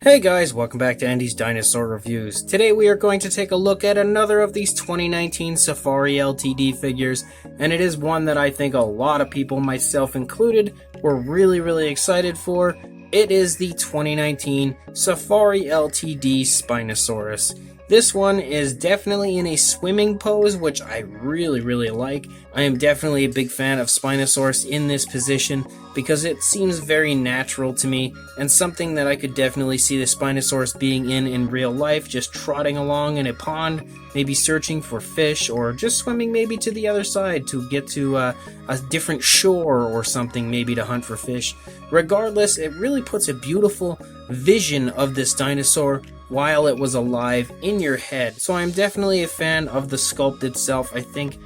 Hey guys, welcome back to Andy's Dinosaur Reviews. Today we are going to take a look at another of these 2019 Safari LTD figures, and it is one that I think a lot of people, myself included, were really excited for. It is the 2019 Safari LTD Spinosaurus. This one is definitely in a swimming pose, which I really like. I am definitely a big fan of Spinosaurus in this position because it seems very natural to me and something that I could definitely see the Spinosaurus being in real life, just trotting along in a pond, maybe searching for fish or just swimming maybe to the other side to get to a different shore or something, maybe to hunt for fish. Regardless, it really puts a beautiful vision of this dinosaur while it was alive in your head. So I'm definitely a fan of the sculpt itself. I think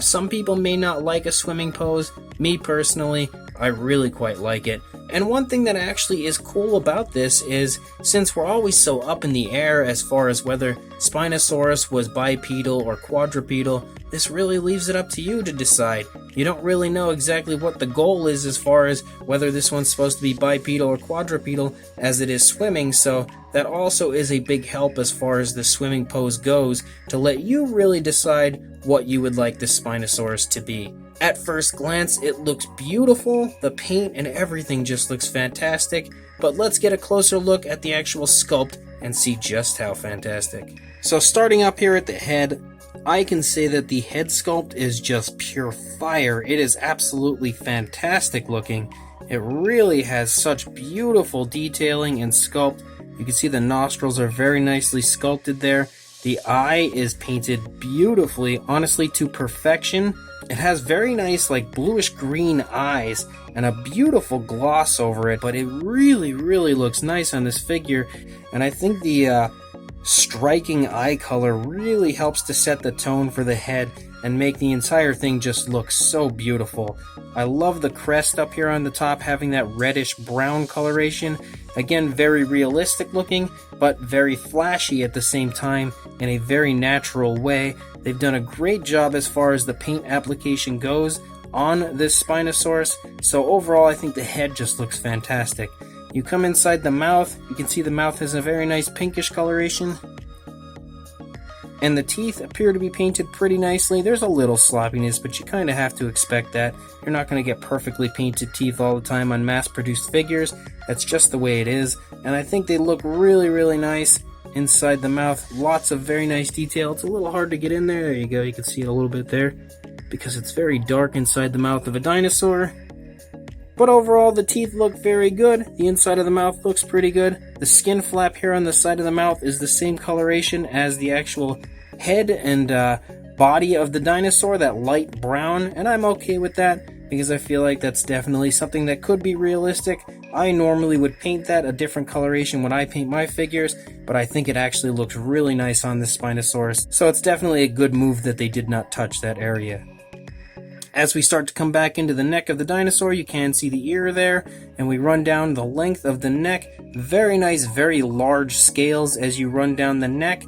some people may not like a swimming pose. Me personally, I really quite like it. And one thing that actually is cool about this is, since we're always so up in the air as far as whether Spinosaurus was bipedal or quadrupedal, this really leaves it up to you to decide. You don't really know exactly what the goal is as far as whether this one's supposed to be bipedal or quadrupedal as it is swimming, so that also is a big help as far as the swimming pose goes, to let you really decide what you would like the Spinosaurus to be. At first glance, it looks beautiful, the paint and everything just looks fantastic, but let's get a closer look at the actual sculpt and see just how fantastic. So starting up here at the head, I can say that the head sculpt is just pure fire. It is absolutely fantastic looking. It really has such beautiful detailing and sculpt. You can see the nostrils are very nicely sculpted there. The eye is painted beautifully, honestly to perfection. It has very nice like bluish green eyes and a beautiful gloss over it, but it really looks nice on this figure. And I think the striking eye color really helps to set the tone for the head and make the entire thing just look so beautiful. I love the crest up here on the top having that reddish brown coloration. Again, very realistic looking, but very flashy at the same time in a very natural way. They've done a great job as far as the paint application goes on this Spinosaurus, so overall I think the head just looks fantastic. You come inside the mouth, you can see the mouth has a very nice pinkish coloration, and the teeth appear to be painted pretty nicely. There's a little sloppiness, but you kind of have to expect that. You're not going to get perfectly painted teeth all the time on mass-produced figures. That's just the way it is, and I think they look really nice inside the mouth. Lots of very nice detail. It's a little hard to get in there. There you go, you can see it a little bit there because it's very dark inside the mouth of a dinosaur. But overall, the teeth look very good. The inside of the mouth looks pretty good. The skin flap here on the side of the mouth is the same coloration as the actual head and body of the dinosaur, that light brown, and I'm okay with that because I feel like that's definitely something that could be realistic. I normally would paint that a different coloration when I paint my figures, but I think it actually looks really nice on this Spinosaurus, so it's definitely a good move that they did not touch that area. As we start to come back into the neck of the dinosaur, you can see the ear there, and we run down the length of the neck. Very nice, very large scales as you run down the neck.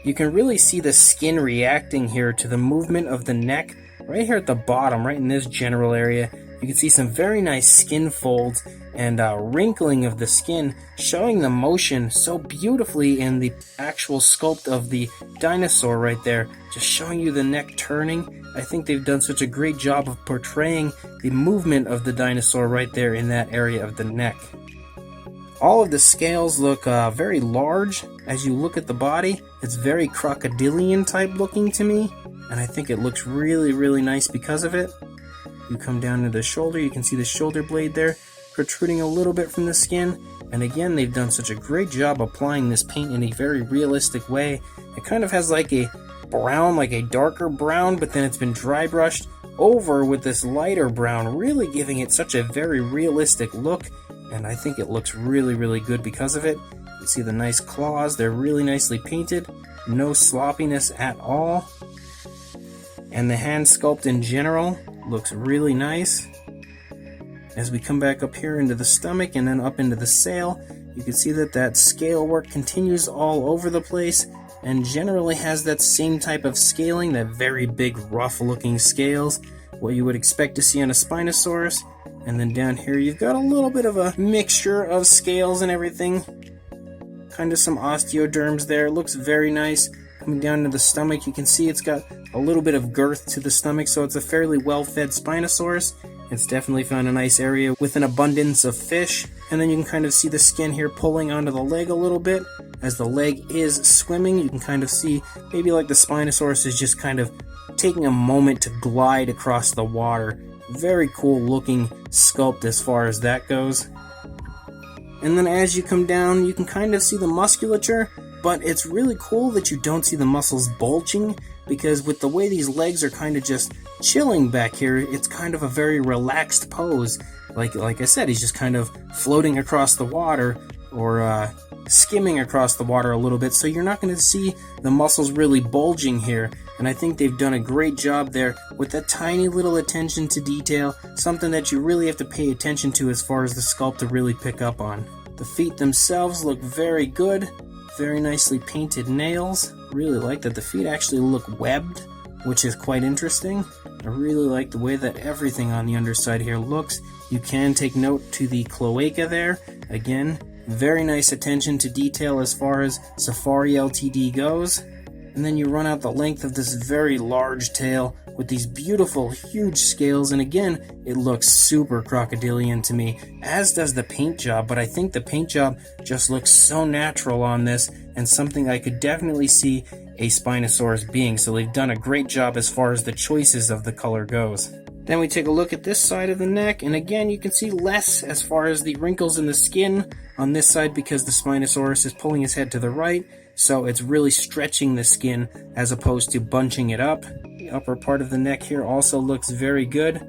You can really see the skin reacting here to the movement of the neck. Right here at the bottom, right in this general area, you can see some very nice skin folds and wrinkling of the skin, showing the motion so beautifully in the actual sculpt of the dinosaur right there, just showing you the neck turning. I think they've done such a great job of portraying the movement of the dinosaur right there in that area of the neck. All of the scales look very large as you look at the body. It's very crocodilian type looking to me, and I think it looks really nice because of it. You come down to the shoulder, you can see the shoulder blade there protruding a little bit from the skin, and again they've done such a great job applying this paint in a very realistic way. It kind of has like a brown, like a darker brown, but then it's been dry brushed over with this lighter brown, really giving it such a very realistic look, and I think it looks really good because of it. You see the nice claws, they're really nicely painted, no sloppiness at all, and the hand sculpt in general looks really nice. As we come back up here into the stomach and then up into the sail, you can see that that scale work continues all over the place and generally has that same type of scaling, that very big rough looking scales, what you would expect to see on a Spinosaurus. And then down here you've got a little bit of a mixture of scales and everything. kind of some osteoderms there. It looks very nice. Coming down to the stomach, you can see it's got a little bit of girth to the stomach, so it's a fairly well-fed Spinosaurus. It's definitely found a nice area with an abundance of fish. And then you can kind of see the skin here pulling onto the leg a little bit. As the leg is swimming, you can kind of see maybe like the Spinosaurus is just kind of taking a moment to glide across the water. Very cool looking sculpt as far as that goes. And then as you come down, you can kind of see the musculature, but it's really cool that you don't see the muscles bulging, because with the way these legs are kind of just chilling back here, it's kind of a very relaxed pose. Like I said, he's just kind of floating across the water, or skimming across the water a little bit, so you're not going to see the muscles really bulging here. And I think they've done a great job there with that tiny little attention to detail, something that you really have to pay attention to as far as the sculpt to really pick up on. The feet themselves look very good, very nicely painted nails. Really like that the feet actually look webbed, which is quite interesting. I really like the way that everything on the underside here looks. You can take note to the cloaca there. Again, very nice attention to detail as far as Safari LTD goes. And then you run out the length of this very large tail with these beautiful, huge scales, and again, it looks super crocodilian to me, as does the paint job, but I think the paint job just looks so natural on this, and something I could definitely see a Spinosaurus being, so they've done a great job as far as the choices of the color goes. Then we take a look at this side of the neck, and again, you can see less as far as the wrinkles in the skin on this side because the Spinosaurus is pulling his head to the right, so it's really stretching the skin as opposed to bunching it up. The upper part of the neck here also looks very good.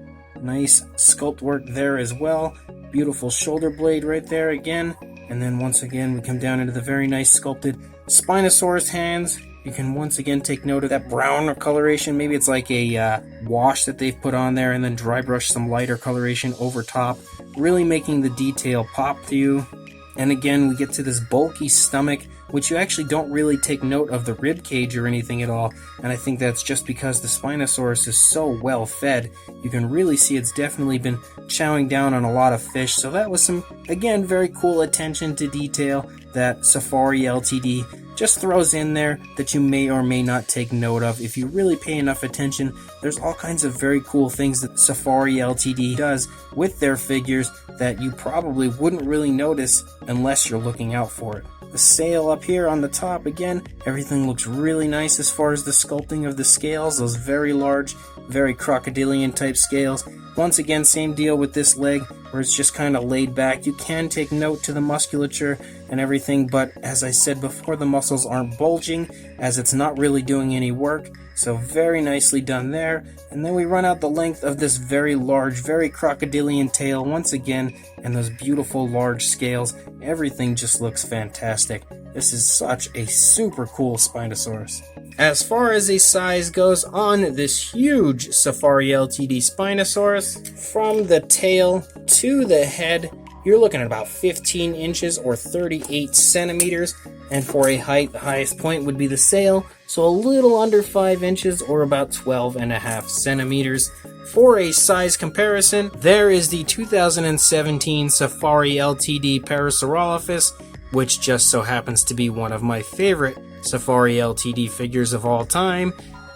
Nice sculpt work there as well. Beautiful shoulder blade right there again. And then once again we come down into the very nice sculpted Spinosaurus hands. You can once again take note of that brown coloration. Maybe it's like a wash that they've put on there and then dry brush some lighter coloration over top, really making the detail pop to you. And again, we get to this bulky stomach, which you actually don't really take note of the rib cage or anything at all. And I think that's just because the Spinosaurus is so well fed. You can really see it's definitely been chowing down on a lot of fish. So that was some, again, very cool attention to detail that Safari LTD just throws in there that you may or may not take note of. If you really pay enough attention, there's all kinds of very cool things that Safari LTD does with their figures that you probably wouldn't really notice unless you're looking out for it. The sail up here on the top, again, everything looks really nice as far as the sculpting of the scales, those very large, very crocodilian type scales. Once again, same deal with this leg, where it's just kind of laid back. You can take note to the musculature and everything, but as I said before, the muscles aren't bulging, as it's not really doing any work. So very nicely done there. And then we run out the length of this very large, very crocodilian tail once again, and those beautiful large scales. Everything just looks fantastic. This is such a super cool Spinosaurus. As far as a size goes on this huge Safari LTD Spinosaurus, from the tail to the head, you're looking at about 15 inches or 38 centimeters. And for a height, the highest point would be the sail, so a little under 5 inches or about 12.5 centimeters. For a size comparison, there is the 2017 Safari LTD Parasaurolophus, which just so happens to be one of my favorite Safari LTD figures of all time.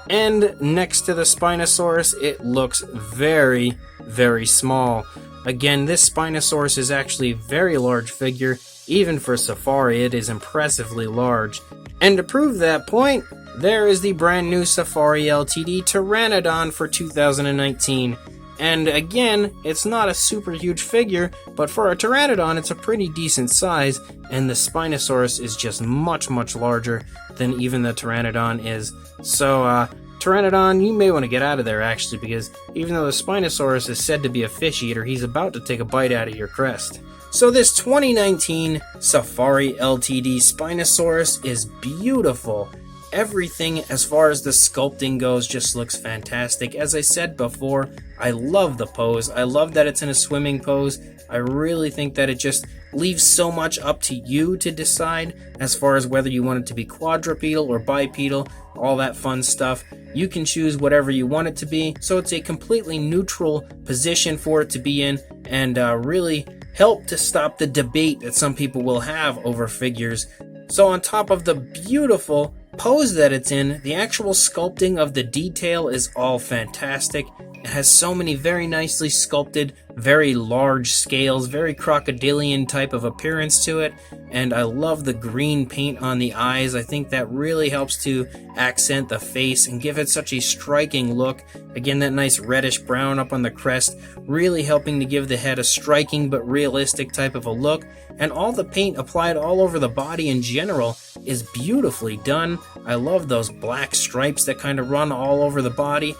And next to the Spinosaurus, it looks very, very small. Again, this Spinosaurus is actually a very large figure. Even for Safari, it is impressively large. And to prove that point, there is the brand new Safari LTD Pteranodon for 2019. And again, it's not a super huge figure, but for a Pteranodon, it's a pretty decent size, and the Spinosaurus is just much, much larger than even the Pteranodon is. So, Pteranodon, you may want to get out of there, actually, because even though the Spinosaurus is said to be a fish eater, he's about to take a bite out of your crest. So this 2019 Safari LTD Spinosaurus is beautiful. Everything as far as the sculpting goes just looks fantastic. As I said before, I love the pose. I love that it's in a swimming pose. I really think that it just leaves so much up to you to decide as far as whether you want it to be quadrupedal or bipedal, all that fun stuff. You can choose whatever you want it to be, so it's a completely neutral position for it to be in, and really help to stop the debate that some people will have over figures So on top of the beautiful pose that it's in, the actual sculpting of the detail is all fantastic. It has so many very nicely sculpted, very large scales, very crocodilian type of appearance to it, and I love the green paint on the eyes. I think that really helps to accent the face and give it such a striking look. Again, that nice reddish brown up on the crest, really helping to give the head a striking but realistic type of a look, and all the paint applied all over the body in general is beautifully done. I love those black stripes that kind of run all over the body.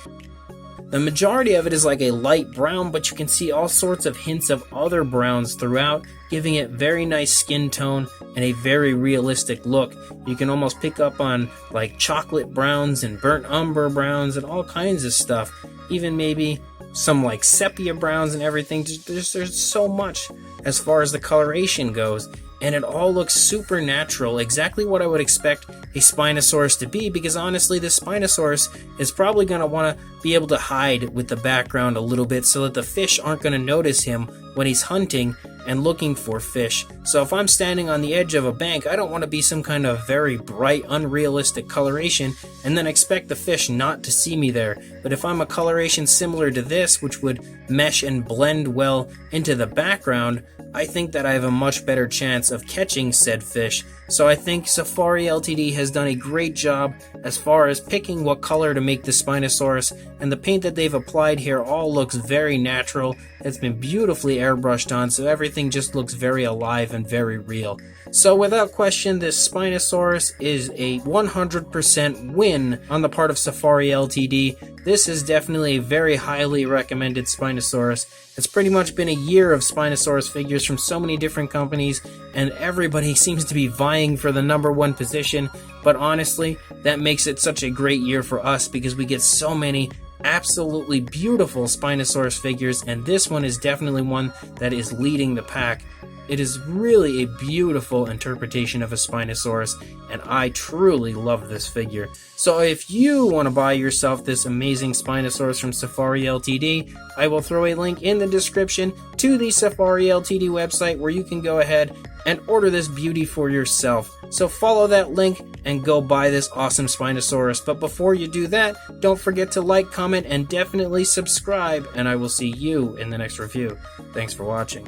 The majority of it is like a light brown, but you can see all sorts of hints of other browns throughout, giving it very nice skin tone and a very realistic look. You can almost pick up on like chocolate browns and burnt umber browns and all kinds of stuff. Even maybe some like sepia browns and everything. There's so much as far as the coloration goes. And it all looks super natural, exactly what I would expect a Spinosaurus to be, because honestly, this Spinosaurus is probably going to want to be able to hide with the background a little bit so that the fish aren't going to notice him when he's hunting and looking for fish. So if I'm standing on the edge of a bank, I don't want to be some kind of very bright, unrealistic coloration and then expect the fish not to see me there. But if I'm a coloration similar to this, which would mesh and blend well into the background, I think that I have a much better chance of catching said fish. So I think Safari LTD has done a great job as far as picking what color to make the Spinosaurus, and the paint that they've applied here all looks very natural. It's been beautifully airbrushed on, so everything just looks very alive and very real. So without question, this Spinosaurus is a 100% win on the part of Safari LTD. This is definitely a very highly recommended Spinosaurus. It's pretty much been a year of Spinosaurus figures from so many different companies, and everybody seems to be vying for the #1 position, but honestly, that makes it such a great year for us because we get so many absolutely beautiful Spinosaurus figures, and this one is definitely one that is leading the pack. It is really a beautiful interpretation of a Spinosaurus, and I truly love this figure. So if you want to buy yourself this amazing Spinosaurus from Safari LTD, I will throw a link in the description to the Safari LTD website where you can go ahead and order this beauty for yourself. So follow that link and go buy this awesome Spinosaurus. But before you do that, don't forget to like, comment, and definitely subscribe, and I will see you in the next review. Thanks for watching.